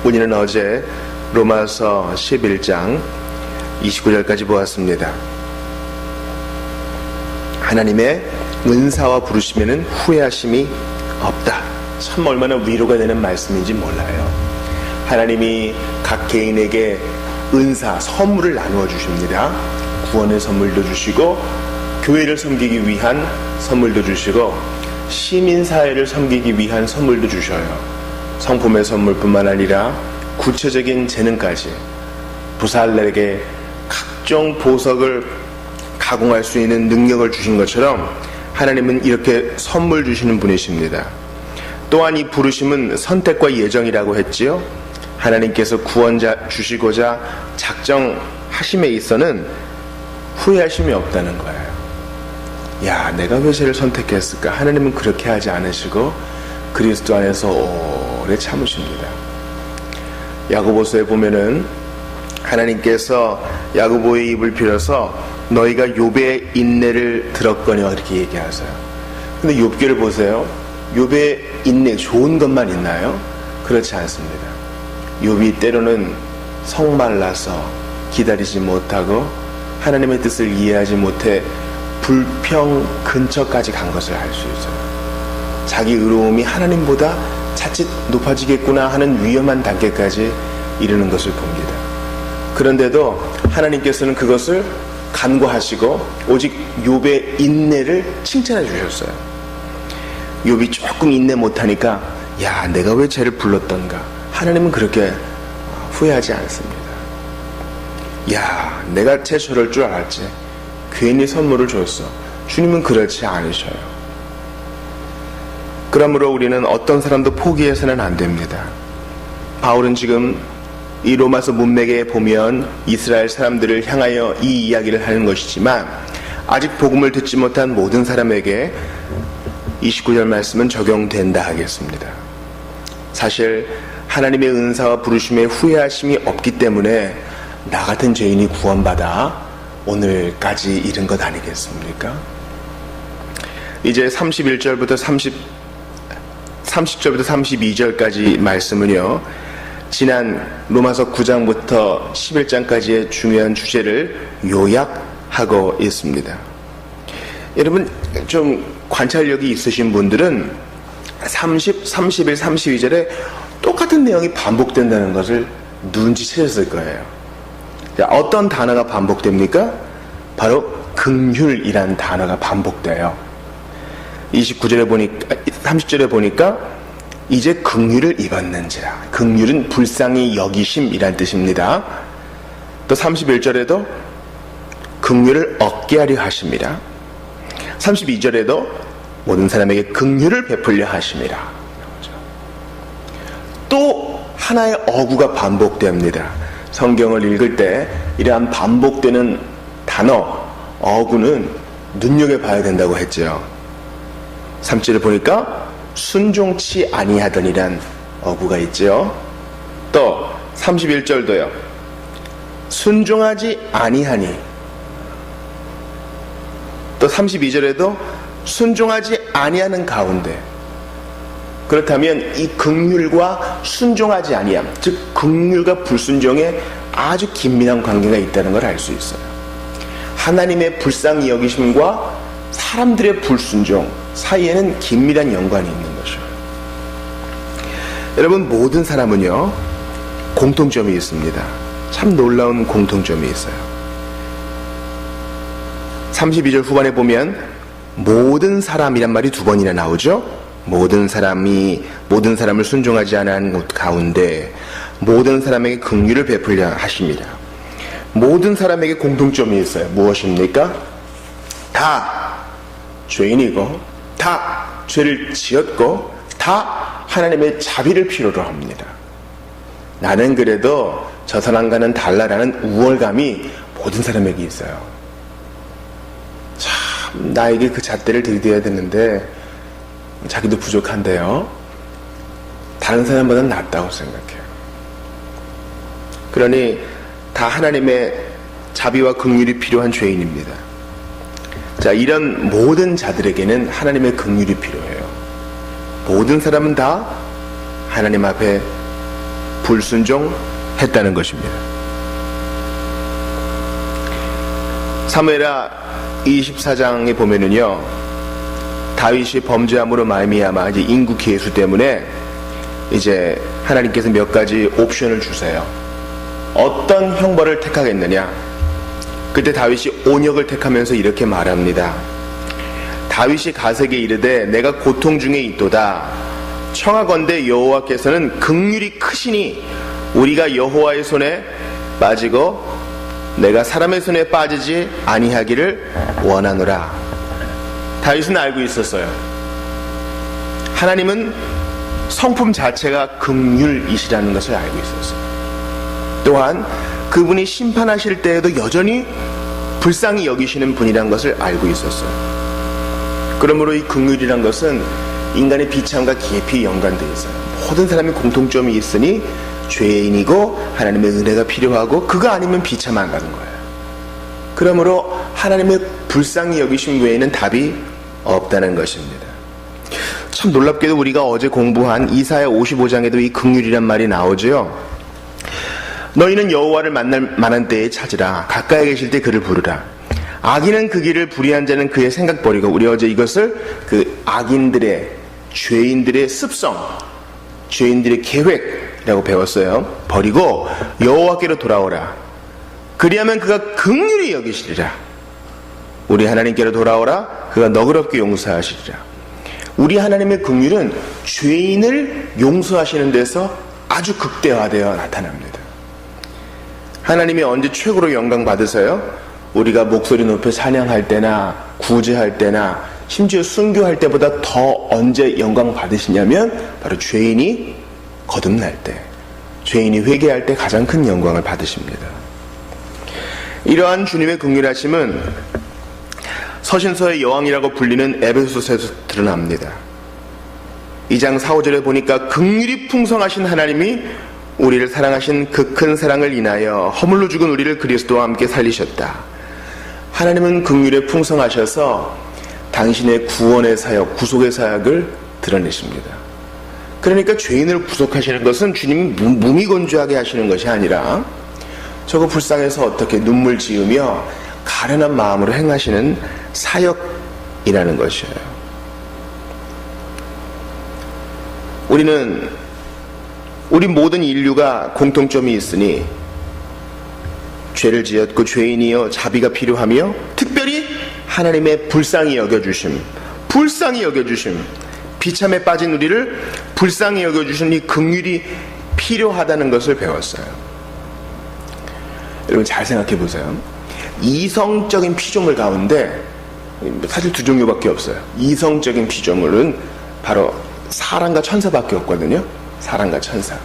우리는 어제 로마서 11장 29절까지 보았습니다. 하나님의 은사와 부르심에는 후회하심이 없다. 참 얼마나 위로가 되는 말씀인지 몰라요. 하나님이 각 개인에게 은사, 선물을 나누어 주십니다. 구원의 선물도 주시고 교회를 섬기기 위한 선물도 주시고 시민사회를 섬기기 위한 선물도 주셔요. 성품의 선물뿐만 아니라 구체적인 재능까지 부살ler에게 각종 보석을 가공할 수 있는 능력을 주신 것처럼 하나님은 이렇게 선물 주시는 분이십니다. 또한 이 부르심은 선택과 예정이라고 했지요. 하나님께서 구원자 주시고자 작정하심에 있어는 후회하심이 없다는 거예요. 야, 내가 왜 쟤를 선택했을까? 하나님은 그렇게 하지 않으시고 그리스도 안에서 오래 참으십니다. 야고보서에 보면은 하나님께서 야고보의 입을 빌어서 너희가 욥의 인내를 들었거니와 이렇게 얘기하세요. 근데 욥기를 보세요. 욥의 인내, 좋은 것만 있나요? 그렇지 않습니다. 욥이 때로는 성말라서 기다리지 못하고 하나님의 뜻을 이해하지 못해 불평 근처까지 간 것을 알 수 있어요. 자기 의로움이 하나님보다 자칫 높아지겠구나 하는 위험한 단계까지 이르는 것을 봅니다. 그런데도 하나님께서는 그것을 간과하시고 오직 욥의 인내를 칭찬해 주셨어요. 욥이 조금 인내 못하니까 야, 내가 왜 쟤를 불렀던가. 하나님은 그렇게 후회하지 않습니다. 야, 내가 쟤 저럴 줄 알았지. 괜히 선물을 줬어. 주님은 그렇지 않으셔요. 그러므로 우리는 어떤 사람도 포기해서는 안 됩니다. 바울은 지금 이 로마서 문맥에 보면 이스라엘 사람들을 향하여 이 이야기를 하는 것이지만 아직 복음을 듣지 못한 모든 사람에게 29절 말씀은 적용된다 하겠습니다. 사실 하나님의 은사와 부르심에 후회하심이 없기 때문에 나 같은 죄인이 구원받아 오늘까지 이른 것 아니겠습니까? 이제 31절부터 30절부터 32절까지 말씀은요, 지난 로마서 9장부터 11장까지의 중요한 주제를 요약하고 있습니다. 여러분 좀 관찰력이 있으신 분들은 30, 31, 32절에 똑같은 내용이 반복된다는 것을 눈치채셨을 거예요. 어떤 단어가 반복됩니까? 바로 긍휼이라는 단어가 반복돼요. 29절에 보니까, 30절에 보니까 이제 긍휼을 입었는지라. 긍휼은 불쌍히 여기심이란 뜻입니다. 또 31절에도 긍휼을 얻게 하려 하심이라. 32절에도 모든 사람에게 긍휼을 베풀려 하심이라. 또 하나의 어구가 반복됩니다. 성경을 읽을 때 이러한 반복되는 단어, 어구는 눈여겨봐야 된다고 했죠. 3절을 보니까 순종치 아니하더니란 어구가 있죠. 또 31절도요. 순종하지 아니하니. 또 32절에도 순종하지 아니하는 가운데. 그렇다면 이 긍휼과 순종하지 아니함, 즉 긍휼과 불순종에 아주 긴밀한 관계가 있다는 걸 알 수 있어요. 하나님의 불쌍히 여기심과 사람들의 불순종 사이에는 긴밀한 연관이 있는 것이에요. 여러분, 모든 사람은요 공통점이 있습니다. 참 놀라운 공통점이 있어요. 32절 후반에 보면 모든 사람이란 말이 두 번이나 나오죠. 모든 사람을 순종하지 않은 것 가운데 모든 사람에게 긍휼을 베풀려 하십니다. 모든 사람에게 공통점이 있어요. 무엇입니까? 다 죄인이고 다 죄를 지었고 다 하나님의 자비를 필요로 합니다. 나는 그래도 저 사람과는 달라라는 우월감이 모든 사람에게 있어요. 참 나에게 그 잣대를 들이대야 되는데 자기도 부족한데요. 다른 사람보다는 낫다고 생각해요. 그러니 다 하나님의 자비와 긍휼이 필요한 죄인입니다. 자, 이런 모든 자들에게는 하나님의 긍휼이 필요해요. 모든 사람은 다 하나님 앞에 불순종했다는 것입니다. 사무엘하 24장에 보면은요, 다윗이 범죄함으로 말미암아 이제 인구 계수 때문에 이제 하나님께서 몇 가지 옵션을 주세요. 어떤 형벌을 택하겠느냐? 그때 다윗이 온역을 택하면서 이렇게 말합니다. 다윗이 가세게 이르되 내가 고통 중에 있도다. 청하건대 여호와께서는 긍휼이 크시니 우리가 여호와의 손에 빠지고 내가 사람의 손에 빠지지 아니하기를 원하노라. 다윗은 알고 있었어요. 하나님은 성품 자체가 긍휼이시라는 것을 알고 있었어요. 또한 그분이 심판하실 때에도 여전히 불쌍히 여기시는 분이란 것을 알고 있었어요. 그러므로 이 긍휼이란 것은 인간의 비참과 깊이 연관되어 있어요. 모든 사람이 공통점이 있으니 죄인이고 하나님의 은혜가 필요하고 그거 아니면 비참 안 가는 거예요. 그러므로 하나님의 불쌍히 여기심 외에는 답이 없다는 것입니다. 참 놀랍게도 우리가 어제 공부한 이사야 55장에도 이 긍휼이란 말이 나오죠. 너희는 여호와를 만날 만한 때에 찾으라. 가까이 계실 때 그를 부르라. 악인은 그 길을, 불의한 자는 그의 생각 버리고. 우리 어제 이것을 그 악인들의, 죄인들의 습성, 죄인들의 계획이라고 배웠어요. 버리고 여호와께로 돌아오라. 그리하면 그가 긍휼히 여기시리라. 우리 하나님께로 돌아오라. 그가 너그럽게 용서하시리라. 우리 하나님의 긍휼은 죄인을 용서하시는 데서 아주 극대화되어 나타납니다. 하나님이 언제 최고로 영광 받으세요? 우리가 목소리 높여 찬양할 때나 구제할 때나 심지어 순교할 때보다 더 언제 영광 받으시냐면 바로 죄인이 거듭날 때, 죄인이 회개할 때 가장 큰 영광을 받으십니다. 이러한 주님의 긍휼하심은 서신서의 여왕이라고 불리는 에베소서에서 드러납니다. 2장 4, 5절에 보니까 긍휼이 풍성하신 하나님이 우리를 사랑하신 그 큰 사랑을 인하여 허물로 죽은 우리를 그리스도와 함께 살리셨다. 하나님은 긍휼에 풍성하셔서 당신의 구원의 사역, 구속의 사역을 드러내십니다. 그러니까 죄인을 구속하시는 것은 주님이 무미건조하게 하시는 것이 아니라 저거 불쌍해서 어떻게 눈물 지으며 가련한 마음으로 행하시는 사역이라는 것이에요. 우리 모든 인류가 공통점이 있으니 죄를 지었고 죄인이여 자비가 필요하며 특별히 하나님의 불쌍히 여겨주심, 비참에 빠진 우리를 불쌍히 여겨주신 이 긍휼이 필요하다는 것을 배웠어요. 여러분 잘 생각해 보세요. 이성적인 피조물 가운데 사실 두 종류밖에 없어요. 이성적인 피조물은 바로 사람과 천사밖에 없거든요. 사람과 천사.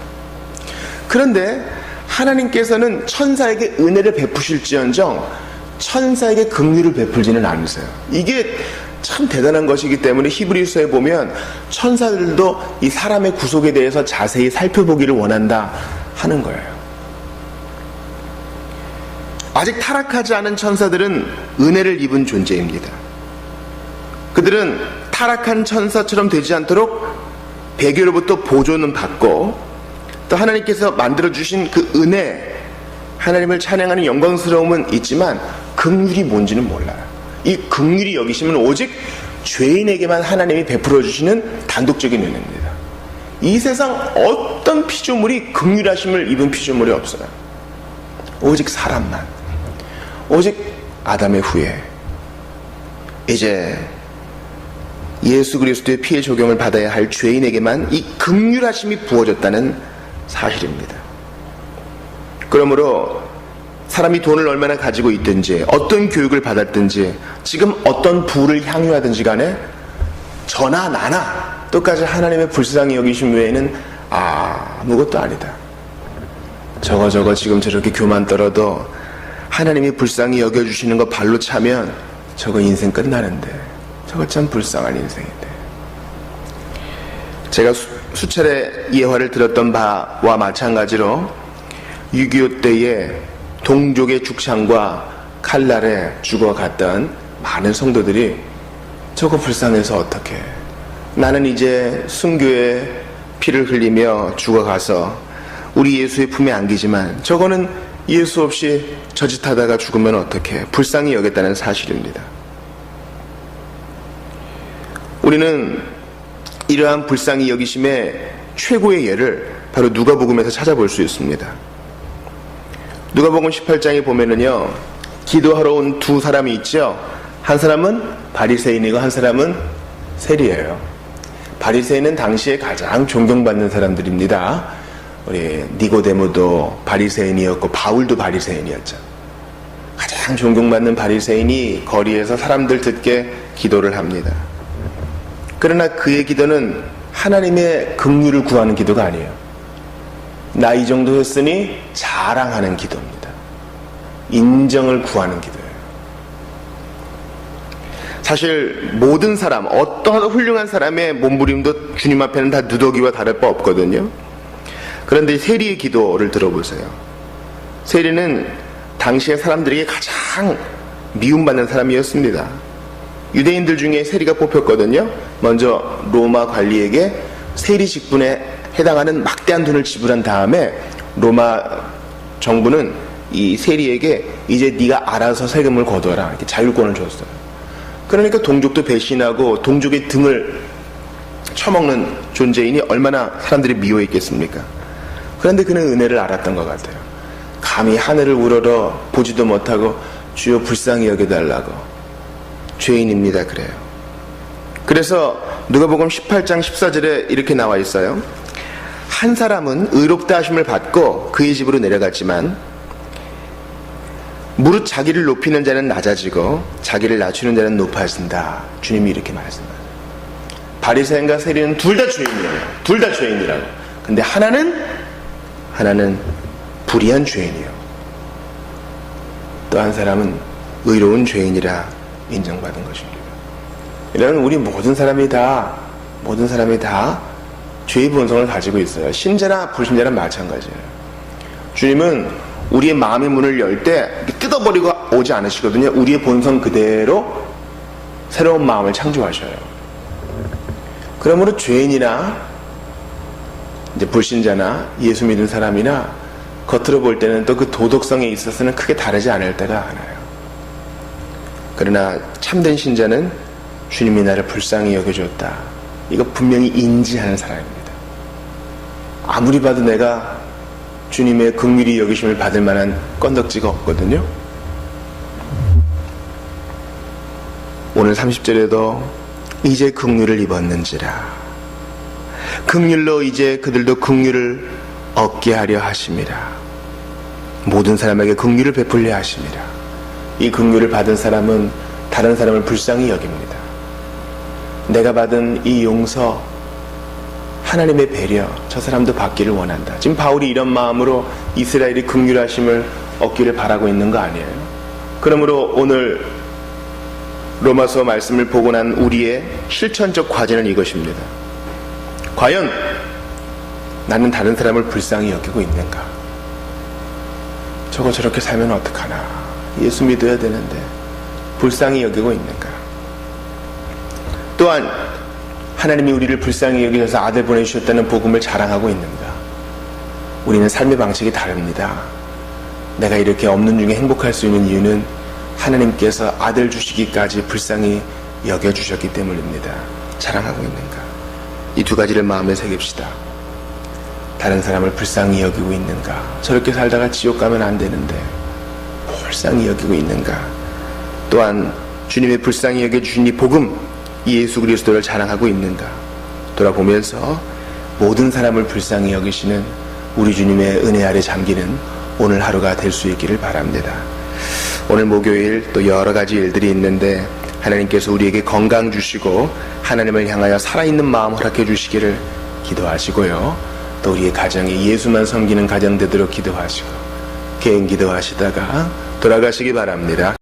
그런데 하나님께서는 천사에게 은혜를 베푸실지언정 천사에게 긍휼을 베풀지는 않으세요. 이게 참 대단한 것이기 때문에 히브리서에 보면 천사들도 이 사람의 구속에 대해서 자세히 살펴보기를 원한다 하는 거예요. 아직 타락하지 않은 천사들은 은혜를 입은 존재입니다. 그들은 타락한 천사처럼 되지 않도록 배교로부터 보조는 받고 또 하나님께서 만들어주신 그 은혜, 하나님을 찬양하는 영광스러움은 있지만 긍휼이 뭔지는 몰라요. 이 긍휼이 여기시면 오직 죄인에게만 하나님이 베풀어 주시는 단독적인 은혜입니다. 이 세상 어떤 피조물이 긍휼하심을 입은 피조물이 없어요. 오직 사람만, 오직 아담의 후예, 이제 예수 그리스도의 피의 적용을 받아야 할 죄인에게만 이 긍휼하심이 부어졌다는 사실입니다. 그러므로 사람이 돈을 얼마나 가지고 있든지 어떤 교육을 받았든지 지금 어떤 부를 향유하든지 간에 저나 나나 똑같이 하나님의 불쌍히 여기심 외에는 아무것도 아니다. 저거 지금 저렇게 교만 떨어도 하나님이 불쌍히 여겨주시는 거 발로 차면 저거 인생 끝나는데 저거 참 불쌍한 인생인데. 제가 수차례 예화를 들었던 바와 마찬가지로 6.25 때에 동족의 죽창과 칼날에 죽어갔던 많은 성도들이 저거 불쌍해서 어떡해, 나는 이제 순교의 피를 흘리며 죽어가서 우리 예수의 품에 안기지만 저거는 예수 없이 저짓하다가 죽으면 어떡해. 불쌍히 여겼다는 사실입니다. 우리는 이러한 불쌍히 여기심의 최고의 예를 바로 누가복음에서 찾아볼 수 있습니다. 누가복음 18장에 보면은요, 기도하러 온 두 사람이 있죠. 한 사람은 바리새인이고 한 사람은 세리예요. 바리새인은 당시에 가장 존경받는 사람들입니다. 우리 니고데모도 바리새인이었고 바울도 바리새인이었죠. 가장 존경받는 바리새인이 거리에서 사람들 듣게 기도를 합니다. 그러나 그의 기도는 하나님의 긍휼을 구하는 기도가 아니에요. 나 이 정도 했으니 자랑하는 기도입니다. 인정을 구하는 기도예요. 사실 모든 사람, 어떠한 훌륭한 사람의 몸부림도 주님 앞에는 다 누더기와 다를 바 없거든요. 그런데 세리의 기도를 들어보세요. 세리는 당시의 사람들에게 가장 미움받는 사람이었습니다. 유대인들 중에 세리가 뽑혔거든요. 먼저 로마 관리에게 세리 직분에 해당하는 막대한 돈을 지불한 다음에 로마 정부는 이 세리에게 이제 네가 알아서 세금을 거둬라, 이렇게 자율권을 줬어요. 그러니까 동족도 배신하고 동족의 등을 쳐먹는 존재이니 얼마나 사람들이 미워했겠습니까? 그런데 그는 은혜를 알았던 것 같아요. 감히 하늘을 우러러 보지도 못하고 주여 불쌍히 여겨달라고. 죄인입니다, 그래요. 그래서 누가복음 18장 14절에 이렇게 나와 있어요. 한 사람은 의롭다 하심을 받고 그의 집으로 내려갔지만 무릇 자기를 높이는 자는 낮아지고 자기를 낮추는 자는 높아진다. 주님이 이렇게 말씀하세요. 바리새인과 세리는 둘 다 죄인이에요. 둘 다 죄인이라고. 근데 하나는 불의한 죄인이에요. 또 한 사람은 의로운 죄인이라 인정받은 것입니다. 이런 우리 모든 사람이 다 죄의 본성을 가지고 있어요. 신자나 불신자나 마찬가지예요. 주님은 우리의 마음의 문을 열 때 뜯어버리고 오지 않으시거든요. 우리의 본성 그대로 새로운 마음을 창조하셔요. 그러므로 죄인이나 이제 불신자나 예수 믿은 사람이나 겉으로 볼 때는 또 그 도덕성에 있어서는 크게 다르지 않을 때가 많아요. 그러나 참된 신자는 주님이 나를 불쌍히 여겨줬다, 이거 분명히 인지하는 사람입니다. 아무리 봐도 내가 주님의 긍휼히 여기심을 받을 만한 건덕지가 없거든요. 오늘 30절에도 이제 긍휼을 입었는지라 긍휼로 이제 그들도 긍휼을 얻게 하려 하심이라. 모든 사람에게 긍휼을 베풀려 하심이라. 이 긍휼을 받은 사람은 다른 사람을 불쌍히 여깁니다. 내가 받은 이 용서, 하나님의 배려, 저 사람도 받기를 원한다. 지금 바울이 이런 마음으로 이스라엘이 긍휼하심을 얻기를 바라고 있는 거 아니에요? 그러므로 오늘 로마서 말씀을 보고 난 우리의 실천적 과제는 이것입니다. 과연 나는 다른 사람을 불쌍히 여기고 있는가? 저렇게 살면 어떡하나? 예수 믿어야 되는데 불쌍히 여기고 있는가? 또한 하나님이 우리를 불쌍히 여기셔서 아들 보내주셨다는 복음을 자랑하고 있는가? 우리는 삶의 방식이 다릅니다. 내가 이렇게 없는 중에 행복할 수 있는 이유는 하나님께서 아들 주시기까지 불쌍히 여겨주셨기 때문입니다. 자랑하고 있는가? 이 두 가지를 마음에 새깁시다. 다른 사람을 불쌍히 여기고 있는가? 저렇게 살다가 지옥 가면 안 되는데 불쌍히 여기고 있는가? 또한 주님의 불쌍히 여겨주신 이 복음, 예수 그리스도를 자랑하고 있는가? 돌아보면서 모든 사람을 불쌍히 여기시는 우리 주님의 은혜 아래 잠기는 오늘 하루가 될 수 있기를 바랍니다. 오늘 목요일 또 여러 가지 일들이 있는데 하나님께서 우리에게 건강 주시고 하나님을 향하여 살아있는 마음 허락해 주시기를 기도하시고요. 또 우리의 가정이 예수만 섬기는 가정 되도록 기도하시고 개인 기도하시다가 돌아가시기 바랍니다.